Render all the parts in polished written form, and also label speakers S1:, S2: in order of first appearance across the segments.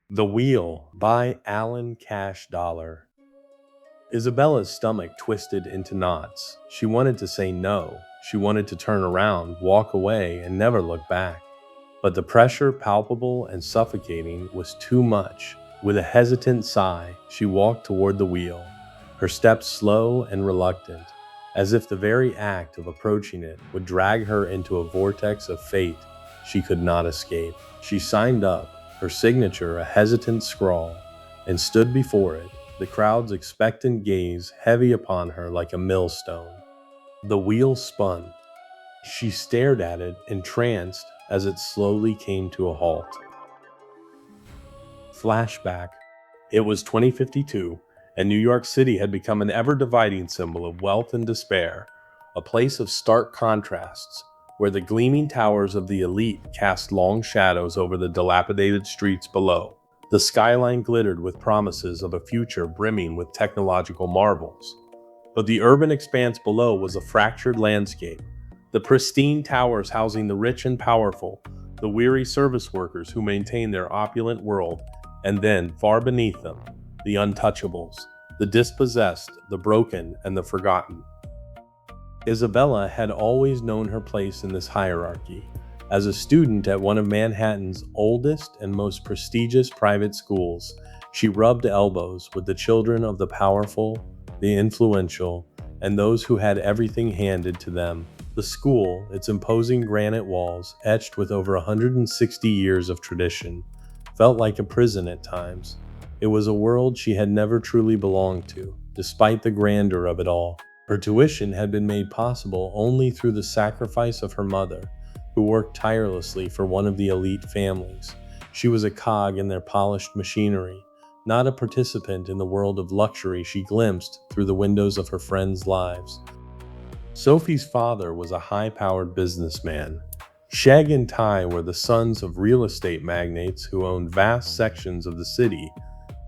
S1: The Wheel by Alan Cashdollar. Isabella's stomach twisted into knots. She wanted to say no. She wanted to turn around, walk away, and never look back. But the pressure, palpable and suffocating, was too much. With a hesitant sigh, she walked toward the wheel, her steps slow and reluctant, as if the very act of approaching it would drag her into a vortex of fate she could not escape. She signed up, her signature a hesitant scrawl, and stood before it, the crowd's expectant gaze heavy upon her like a millstone. The wheel spun. She stared at it, entranced, as it slowly came to a halt. Flashback. It was 2052, and New York City had become an ever-dividing symbol of wealth and despair, a place of stark contrasts, where the gleaming towers of the elite cast long shadows over the dilapidated streets below. The skyline glittered with promises of a future brimming with technological marvels. But the urban expanse below was a fractured landscape, the pristine towers housing the rich and powerful, the weary service workers who maintained their opulent world, and then, far beneath them, the untouchables, the dispossessed, the broken, and the forgotten. Isabella had always known her place in this hierarchy. As a student at one of Manhattan's oldest and most prestigious private schools, she rubbed elbows with the children of the powerful, the influential, and those who had everything handed to them. The school, its imposing granite walls etched with over 160 years of tradition, felt like a prison at times. It was a world she had never truly belonged to, despite the grandeur of it all. Her tuition had been made possible only through the sacrifice of her mother, who worked tirelessly for one of the elite families. She was a cog in their polished machinery, not a participant in the world of luxury she glimpsed through the windows of her friends' lives. Sophie's father was a high-powered businessman. Sheg and Tai were the sons of real estate magnates who owned vast sections of the city.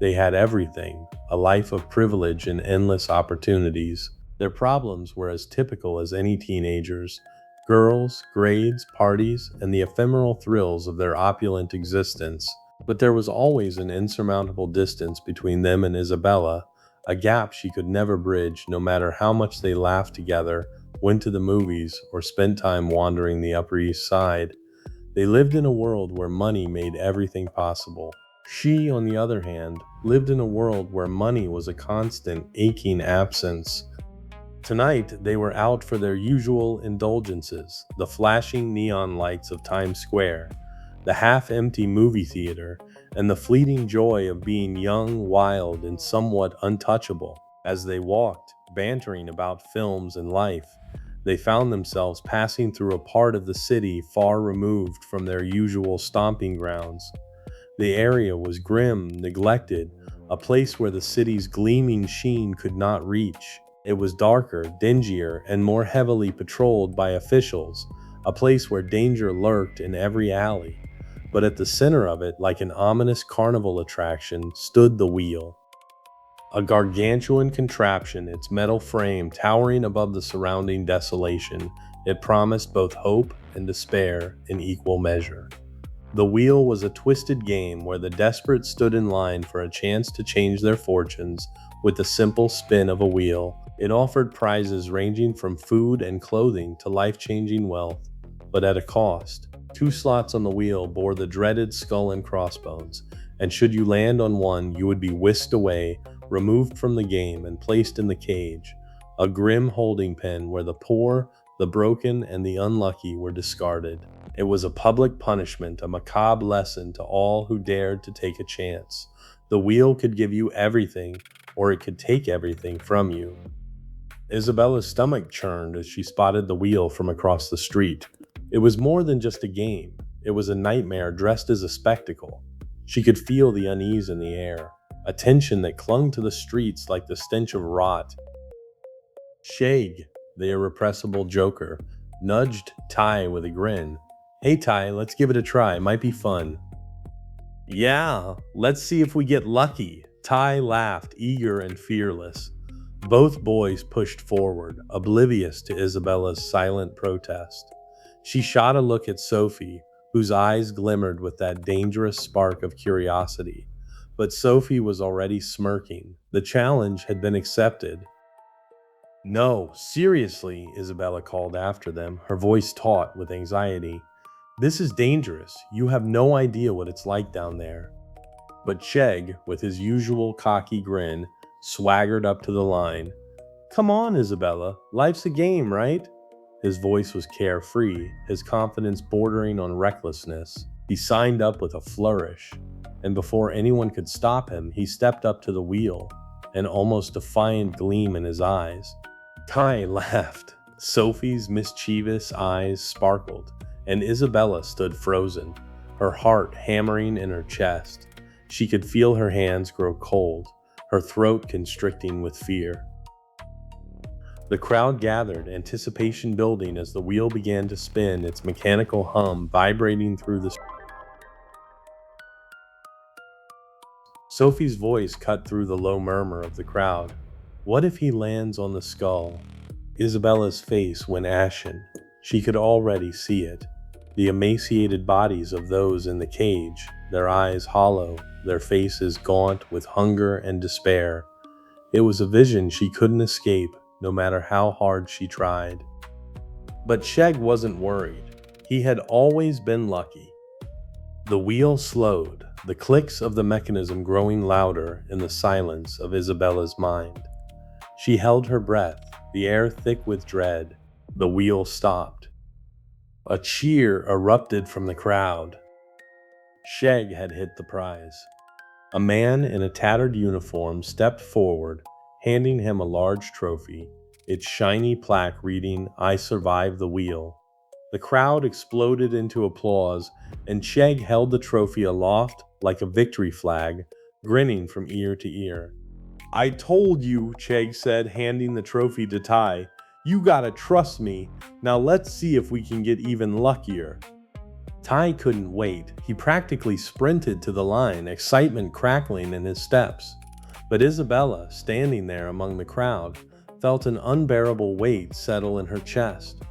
S1: They had everything, a life of privilege and endless opportunities. Their problems were as typical as any teenagers: girls, grades, parties, and the ephemeral thrills of their opulent existence. But there was always an insurmountable distance between them and Isabella, a gap she could never bridge no matter how much they laughed together, went to the movies, or spent time wandering the Upper East Side. They lived in a world where money made everything possible. She, on the other hand, lived in a world where money was a constant, aching absence. Tonight, they were out for their usual indulgences, the flashing neon lights of Times Square, the half-empty movie theater, and the fleeting joy of being young, wild, and somewhat untouchable. As they walked, bantering about films and life, they found themselves passing through a part of the city far removed from their usual stomping grounds. The area was grim, neglected, a place where the city's gleaming sheen could not reach. It was darker, dingier, and more heavily patrolled by officials, a place where danger lurked in every alley. But at the center of it, like an ominous carnival attraction, stood the wheel. A gargantuan contraption, its metal frame towering above the surrounding desolation, it promised both hope and despair in equal measure. The wheel was a twisted game where the desperate stood in line for a chance to change their fortunes with the simple spin of a wheel. It offered prizes ranging from food and clothing to life-changing wealth, but at a cost. 2 slots on the wheel bore the dreaded skull and crossbones, and should you land on one, you would be whisked away, removed from the game, and placed in the cage, a grim holding pen where the poor, the broken, and the unlucky were discarded. It was a public punishment, a macabre lesson to all who dared to take a chance. The wheel could give you everything, or it could take everything from you. Isabella's stomach churned as she spotted the wheel from across the street. It was more than just a game. It was a nightmare dressed as a spectacle. She could feel the unease in the air, a tension that clung to the streets like the stench of rot. Shag, the irrepressible joker, nudged Ty with a grin. "Hey Ty, let's give it a try, might be fun." "Yeah, let's see if we get lucky." Ty laughed, eager and fearless. Both boys pushed forward, oblivious to Isabella's silent protest. She shot a look at Sophie, whose eyes glimmered with that dangerous spark of curiosity. But Sophie was already smirking. The challenge had been accepted. No, seriously, Isabella called after them, her voice taut with anxiety. This is dangerous. You have no idea what it's like down there. But Chegg, with his usual cocky grin, swaggered up to the line. Come on, Isabella. Life's a game, right? His voice was carefree, his confidence bordering on recklessness. He signed up with a flourish, and before anyone could stop him, he stepped up to the wheel, an almost defiant gleam in his eyes. Ty laughed. Sophie's mischievous eyes sparkled, and Isabella stood frozen, her heart hammering in her chest. She could feel her hands grow cold, her throat constricting with fear. The crowd gathered, anticipation building as the wheel began to spin, its mechanical hum vibrating through the... Sophie's voice cut through the low murmur of the crowd. What if he lands on the skull? Isabella's face went ashen. She could already see it. The emaciated bodies of those in the cage, their eyes hollow, their faces gaunt with hunger and despair. It was a vision she couldn't escape, no matter how hard she tried. But Chegg wasn't worried. He had always been lucky. The wheel slowed, the clicks of the mechanism growing louder in the silence of Isabella's mind. She held her breath, the air thick with dread. The wheel stopped. A cheer erupted from the crowd. Chegg had hit the prize. A man in a tattered uniform stepped forward, handing him a large trophy, its shiny plaque reading, "I survived the wheel." The crowd exploded into applause, and Chegg held the trophy aloft like a victory flag, grinning from ear to ear. I told you, Chegg said, handing the trophy to Ty. You gotta trust me. Now let's see if we can get even luckier. Ty couldn't wait. He practically sprinted to the line, excitement crackling in his steps. But Isabella, standing there among the crowd, felt an unbearable weight settle in her chest.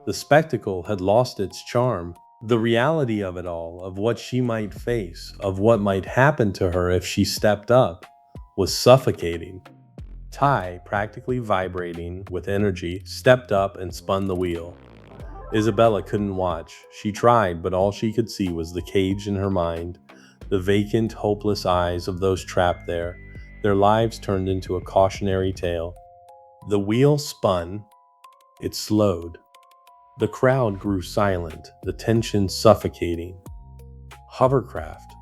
S1: The spectacle had lost its charm. The reality of it all, of what she might face, of what might happen to her if she stepped up, was suffocating. Ty, practically vibrating with energy, stepped up and spun the wheel. Isabella couldn't watch. She tried, but all she could see was the cage in her mind, the vacant, hopeless eyes of those trapped there, their lives turned into a cautionary tale. The wheel spun. It slowed. The crowd grew silent, the tension suffocating. Hovercraft.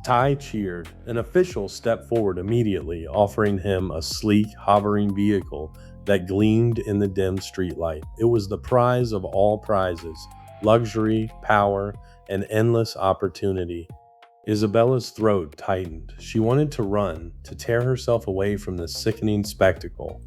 S1: Ty cheered. An official stepped forward immediately, offering him a sleek, hovering vehicle that gleamed in the dim streetlight. It was the prize of all prizes: luxury, power, and endless opportunity. Isabella's throat tightened. She wanted to run, to tear herself away from this sickening spectacle.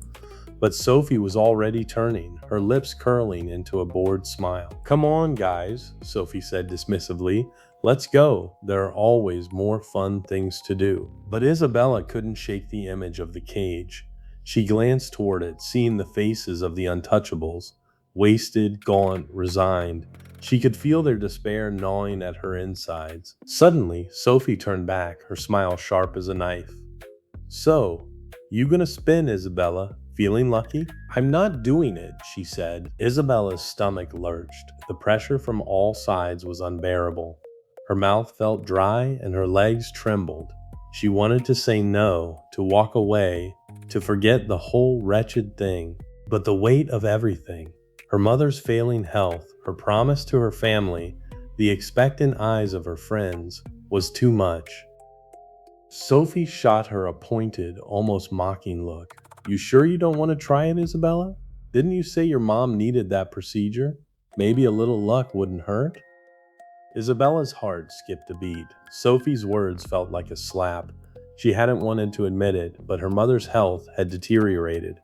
S1: But Sophie was already turning, her lips curling into a bored smile. Come on, guys, Sophie said dismissively. Let's go. There are always more fun things to do. But Isabella couldn't shake the image of the cage. She glanced toward it, seeing the faces of the untouchables, wasted, gaunt, resigned. She could feel their despair gnawing at her insides. Suddenly, Sophie turned back, her smile sharp as a knife. So, you gonna spin, Isabella? Feeling lucky? I'm not doing it, she said. Isabella's stomach lurched. The pressure from all sides was unbearable. Her mouth felt dry and her legs trembled. She wanted to say no, to walk away, to forget the whole wretched thing. But the weight of everything, her mother's failing health, her promise to her family, the expectant eyes of her friends, was too much. Sophie shot her a pointed, almost mocking look. You sure you don't want to try it, Isabella? Didn't you say your mom needed that procedure? Maybe a little luck wouldn't hurt? Isabella's heart skipped a beat. Sophie's words felt like a slap. She hadn't wanted to admit it, but her mother's health had deteriorated.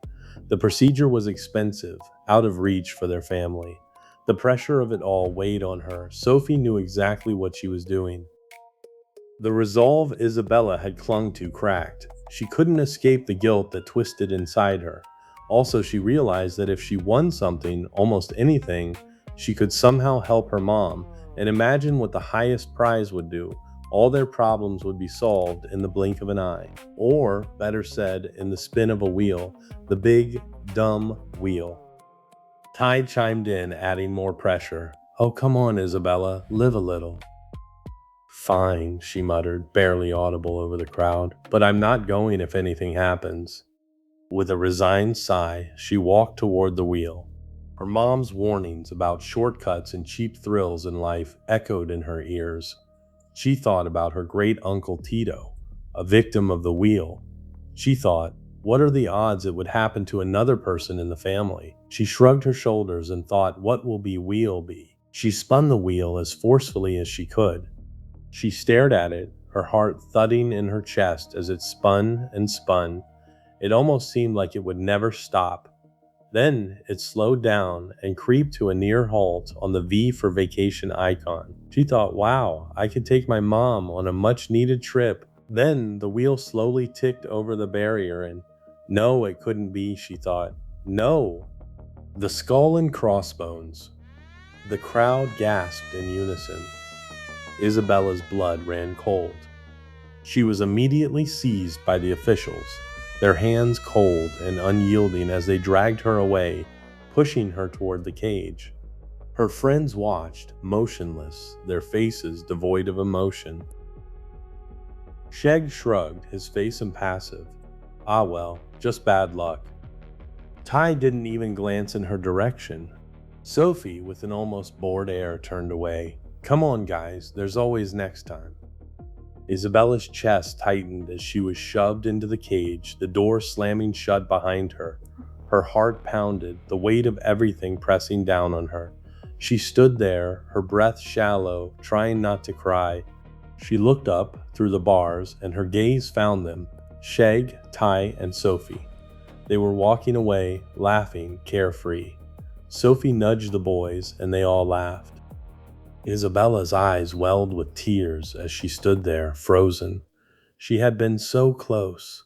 S1: The procedure was expensive, out of reach for their family. The pressure of it all weighed on her. Sophie knew exactly what she was doing. The resolve Isabella had clung to cracked. She couldn't escape the guilt that twisted inside her. Also, she realized that if she won something, almost anything, she could somehow help her mom, And imagine what the highest prize would do. All their problems would be solved in the blink of an eye. Or, better said, in the spin of a wheel, the big, dumb wheel. Ty chimed in, adding more pressure. Oh, come on, Isabella, live a little. Fine, she muttered, barely audible over the crowd, but I'm not going if anything happens. With a resigned sigh, she walked toward the wheel. Her mom's warnings about shortcuts and cheap thrills in life echoed in her ears. She thought about her great uncle Tito, a victim of the wheel. She thought, what are the odds it would happen to another person in the family? She shrugged her shoulders and thought, what will be wheel be? She spun the wheel as forcefully as she could. She stared at it, her heart thudding in her chest as it spun and spun. It almost seemed like it would never stop. Then it slowed down and creeped to a near halt on the V for vacation icon. She thought, wow, I could take my mom on a much-needed trip. Then the wheel slowly ticked over the barrier and, no, it couldn't be, she thought. No! The skull and crossbones. The crowd gasped in unison. Isabella's blood ran cold. She was immediately seized by the officials, their hands cold and unyielding as they dragged her away, pushing her toward the cage. Her friends watched, motionless, their faces devoid of emotion. Sheg shrugged, his face impassive. Ah well, just bad luck. Ty didn't even glance in her direction. Sophie, with an almost bored air, turned away. Come on, guys, there's always next time. Isabella's chest tightened as she was shoved into the cage, the door slamming shut behind her. Her heart pounded, the weight of everything pressing down on her. She stood there, her breath shallow, trying not to cry. She looked up through the bars, and her gaze found them, Sheg, Ty, and Sophie. They were walking away, laughing, carefree. Sophie nudged the boys, and they all laughed. Isabella's eyes welled with tears as she stood there, frozen. She had been so close.